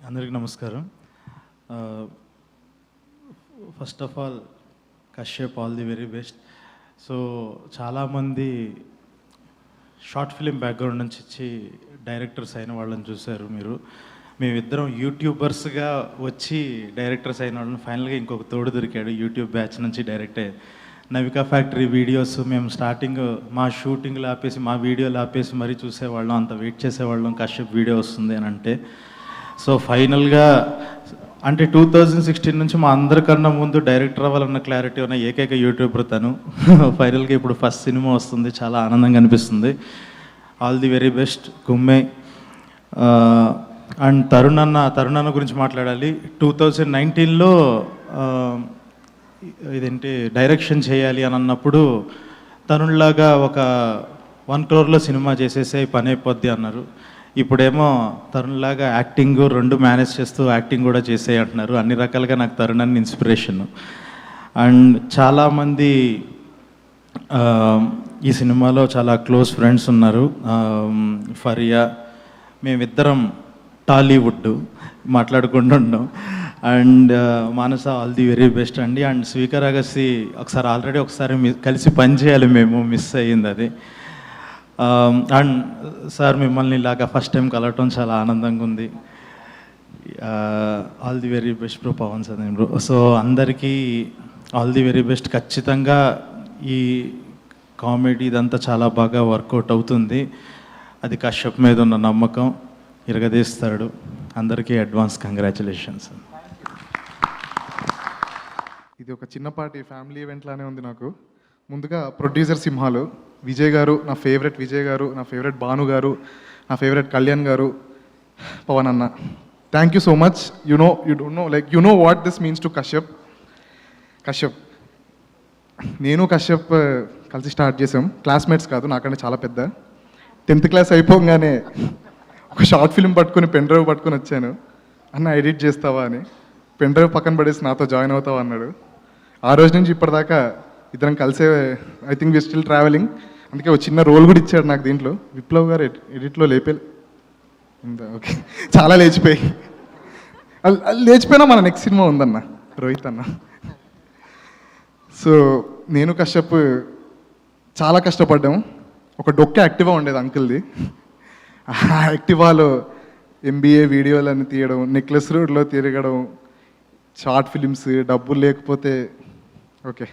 అందరికీ నమస్కారం. First of all Kashyap all the very best. So చాలామంది షార్ట్ ఫిలిం బ్యాక్గ్రౌండ్ నుంచి ఇచ్చి డైరెక్టర్స్ అయిన వాళ్ళని చూశారు మీరు. మేమిద్దరం యూట్యూబర్స్గా వచ్చి డైరెక్టర్స్ అయిన వాళ్ళని ఫైనల్గా ఇంకొక తోడు దొరికాడు. యూట్యూబ్ బ్యాచ్ నుంచి డైరెక్ట్ నవికా ఫ్యాక్టరీ వీడియోస్ మేము స్టార్టింగ్ మా షూటింగ్లు ఆపేసి మా వీడియోలు ఆపేసి మరీ చూసేవాళ్ళం, అంత వెయిట్ చేసేవాళ్ళం కశ్యప్ వీడియో వస్తుంది అని అంటే. సో ఫైనల్గా అంటే 2016 నుంచి మా అందరికన్నా ముందు డైరెక్టర్ అవ్వాలన్న క్లారిటీ ఉన్న ఏకైక యూట్యూబర్ తను. ఫైనల్గా ఇప్పుడు ఫస్ట్ సినిమా వస్తుంది, చాలా ఆనందంగా అనిపిస్తుంది. ఆల్ ది వెరీ బెస్ట్ గుమ్మే. అండ్ తరుణ్ అన్న గురించి మాట్లాడాలి. 2019లో ఇదేంటి డైరెక్షన్ చేయాలి అని అన్నప్పుడు తరుణ్లాగా ఒక 1 crore సినిమా చేసేసే పని అయిపోద్ది అన్నారు. ఇప్పుడేమో తరుణ్లాగా యాక్టింగ్ 2 మేనేజ్ చేస్తూ యాక్టింగ్ కూడా చేసే అంటున్నారు. అన్ని రకాలుగా నాకు తరుణ్ అన్న ఇన్స్పిరేషన్. అండ్ చాలామంది ఈ సినిమాలో చాలా క్లోజ్ ఫ్రెండ్స్ ఉన్నారు. ఫరియా, మేమిద్దరం టాలీవుడ్ మాట్లాడుకుంటున్నాం. And Manasa all the very best అండి. అండ్ స్వీకర్ అగసి ఒకసారి కలిసి పని చేయాలి, మేము మిస్ అయ్యింది అది. అండ్ సార్ మిమ్మల్ని ఇలాగా ఫస్ట్ టైం కలవటం చాలా ఆనందంగా ఉంది. All the very best bro, Pavan సదేన్ బ్రో. సో అందరికీ ఆల్ ది వెరీ బెస్ట్. ఖచ్చితంగా ఈ కామెడీ ఇదంతా చాలా బాగా వర్కౌట్ అవుతుంది. అది కశ్యప్ మీద ఉన్న నమ్మకం ఇరగదీస్తాడు. అందరికీ అడ్వాన్స్ కంగ్రాచులేషన్స్. ఇది ఒక చిన్నపాటి ఫ్యామిలీ ఈవెంట్ లానే ఉంది నాకు. ముందుగా ప్రొడ్యూసర్ సింహాలు విజయ్ గారు, నా ఫేవరెట్ విజయ్ గారు, నా ఫేవరెట్ భాను గారు, నా ఫేవరెట్ కళ్యాణ్ గారు, పవన్ అన్న, thank you so much. You know what this means to Kashyap. నేను కశ్యప్ కలిసి స్టార్ట్ చేసాం. క్లాస్మేట్స్ కాదు, నాకంటే చాలా పెద్ద. 10th క్లాస్ అయిపోగానే ఒక షార్ట్ ఫిల్మ్ పట్టుకుని పెన్ డ్రైవ్ పట్టుకుని వచ్చాను. అన్న ఎడిట్ చేస్తావా అని. పెన్ డ్రైవ్ పక్కన పడేసి నాతో జాయిన్ అవుతావా అన్నాడు. ఆ రోజు నుంచి ఇప్పటిదాకా ఇద్దరం కలిసే, I think we still traveling. అందుకే ఒక చిన్న రోల్ కూడా ఇచ్చాడు నాకు దీంట్లో. విప్లవ్ గారు ఎడిట్లో ఓకే, చాలా లేచిపోయినా మన నెక్స్ట్ సినిమా ఉందన్న, రోహిత్ అన్న. సో నేను కశ్యప్ చాలా కష్టపడ్డాము. ఒక డొక్క యాక్టివా ఉండేది అంకుల్ది. ఆ యాక్టివాలో MBA వీడియోలను తీయడం, నెక్లెస్ రోడ్లో తిరగడం, షార్ట్ ఫిలిమ్స్, డబ్బులు లేకపోతే okay.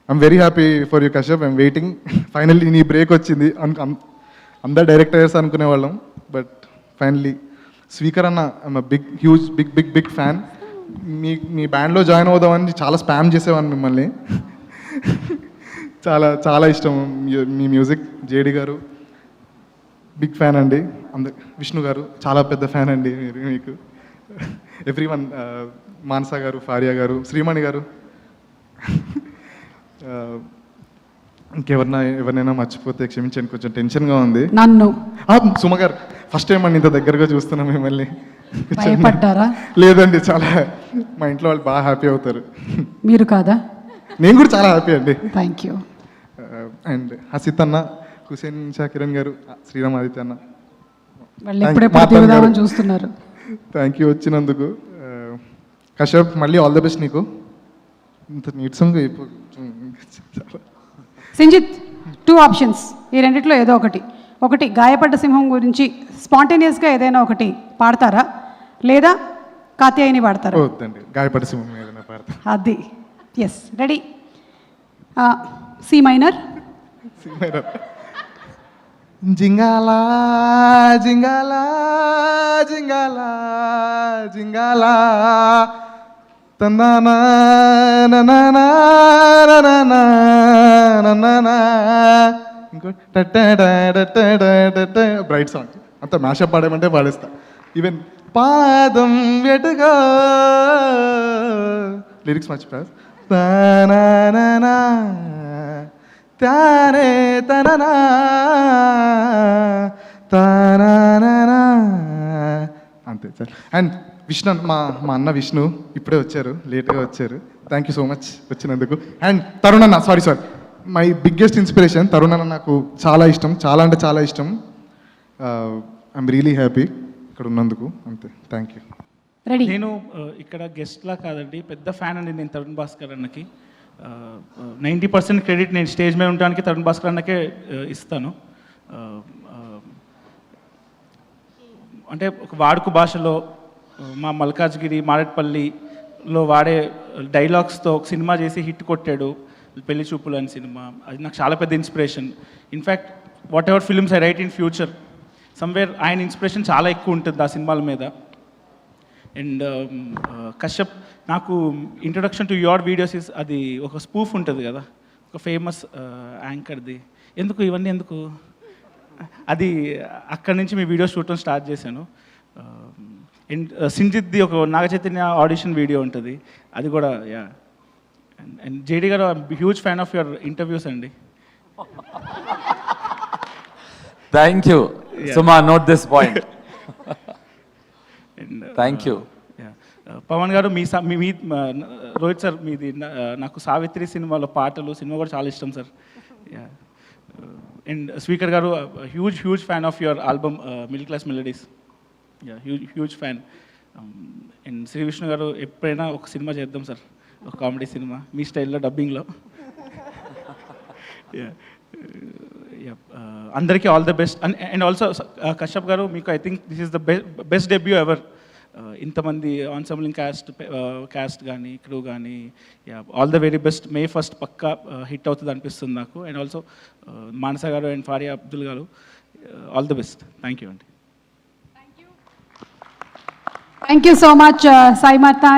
I'm very happy for you Kashyap. I'm waiting. Finally నీ బ్రేక్ వచ్చింది. అందరు డైరెక్టర్స్ అనుకునేవాళ్ళం, బట్ ఫైనల్లీ స్పీకర్ అన్న ఐఎమ్ బిగ్ ఫ్యాన్. మీ బ్యాండ్లో జాయిన్ అవుదామని చాలా స్పామ్ చేసేవాడిని మిమ్మల్ని. చాలా ఇష్టం మీ మ్యూజిక్. JD గారు బిగ్ ఫ్యాన్ అండి. విష్ణు గారు చాలా పెద్ద ఫ్యాన్ అండి మీకు. ఎవ్రీవన్, మానస గారు, ఫారియా గారు, శ్రీమణి గారు, ఎవరినైనా మర్చిపోతే క్షమించండి, కొంచెం టెన్షన్గా ఉంది. నన్ను సుమ గారు, ఫస్ట్ టైం అండి ఇంత దగ్గరగా చూస్తున్నాం మిమ్మల్ని. భయపడ్డారా? లేదండి, చాలా మా ఇంట్లో వాళ్ళు బాగా హ్యాపీ అవుతారు. మీరు కాదా? నేను కూడా చాలా హ్యాపీ అండి. Thank you. అండ్ హసిత్ అన్న, హుసేన్ కిరణ్ గారు, శ్రీరామ్ ఆదిత్య అన్న, వాళ్ళు ఎప్పుడెప్పుడు చూస్తున్నారు. థ్యాంక్ యూ వచ్చినందుకు. కశ్యప్ మళ్ళీ ఆల్ ద బెస్ట్ నీకు. ఇంత నీరసంగా సింజిత్, 2 ఆప్షన్స్, ఈ రెండిట్లో ఏదో ఒకటి గాయపడ్డ సింహం గురించి స్పాంటేనియస్గా ఏదైనా ఒకటి పాడతారా, లేదా కాత్యాయని పాడతారా? వద్దండి, గాయపడ్డ సింహం ఏదైనా పాడతా. అది ఎస్, రెడీ. C minor. జింగాలా జింగాలా జింగాలా జింగాలా తందానా ఇంకో బ్రైట్ సాంగ్. అంత మ్యాషప్ పాడేమంటే పాడేస్తా. ఈవెన్ పాదం వెటుగా లిరిక్స్ మర్చిపోయా. తానే తననా తానా అంతే సార్. అండ్ విష్ణు, మా అన్న విష్ణు ఇప్పుడే వచ్చారు, లేట్గా వచ్చారు. థ్యాంక్ యూ సో మచ్ వచ్చినందుకు. అండ్ తరుణ్ అన్న, sorry my biggest inspiration Tarun అన్న. నాకు చాలా ఇష్టం, చాలా అంటే చాలా ఇష్టం. ఐఎమ్ రియలీ హ్యాపీ ఇక్కడ ఉన్నందుకు. అంతే, థ్యాంక్ యూ. రెడీ. నేను ఇక్కడ గెస్ట్లా కాదండి, పెద్ద ఫ్యాన్ అండి నేను తరుణ్ భాస్కర్ అన్నకి. 90% క్రెడిట్ నేను స్టేజ్ మీద ఉండడానికి తరుణ్ భాస్కర్ అన్నకే ఇస్తాను. అంటే ఒక వాడుక భాషలో మా మల్కాజ్గిరి మారేట్పల్లిలో వాడే డైలాగ్స్తో ఒక సినిమా చేసి హిట్ కొట్టాడు, పెళ్లి చూపులు అని సినిమా. అది నాకు చాలా పెద్ద inspiration. In fact what ever films I right in future somewhere ఆయన ఇన్స్పిరేషన్ చాలా ఎక్కువ ఉంటుంది ఆ సినిమాల మీద. అండ్ కశ్యప్, నాకు introduction to your videos is అది ఒక స్పూఫ్ ఉంటుంది కదా, ఒక ఫేమస్ యాంకర్ది. ఎందుకు ఇవన్నీ ఎందుకు, అది అక్కడి నుంచి మీ వీడియోస్ చూడటం స్టార్ట్ చేశాను. అండ్ సింజిత్ది ఒక నాగ చైతన్య ఆడిషన్ వీడియో ఉంటుంది, అది కూడా యా. అండ్ జేడీ గారు, huge fan of your interviews అండి. Thank you. Yeah. Suma, note this point. And Thank you. Pavan గారు, రోహిత్ సార్ మీది నాకు సావిత్రి సినిమాలో పాటలు, సినిమా కూడా చాలా ఇష్టం సార్. అండ్ స్పీకర్ గారు, huge fan of your album middle class melodies. Huge fan. And Shri Vishnu గారు, ఎప్పుడైనా ఒక సినిమా చేద్దాం సార్, ఒక కామెడీ సినిమా మీ స్టైల్లో డబ్బింగ్లో. అందరికీ all the best. And also Kashyap గారు, మీకు I think this is the best debut ever. ఇంతమంది ఆన్సెంబ్లింగ్ క్యాస్ట్ కానీ క్రూ కానీ, all the very best. May 1st పక్కా హిట్ అవుతుంది అనిపిస్తుంది నాకు. అండ్ ఆల్సో మానస గారు అండ్ ఫారియా అబ్దుల్ గారు, all the best. Thank you అండి. Thank you so much Sai Marthand.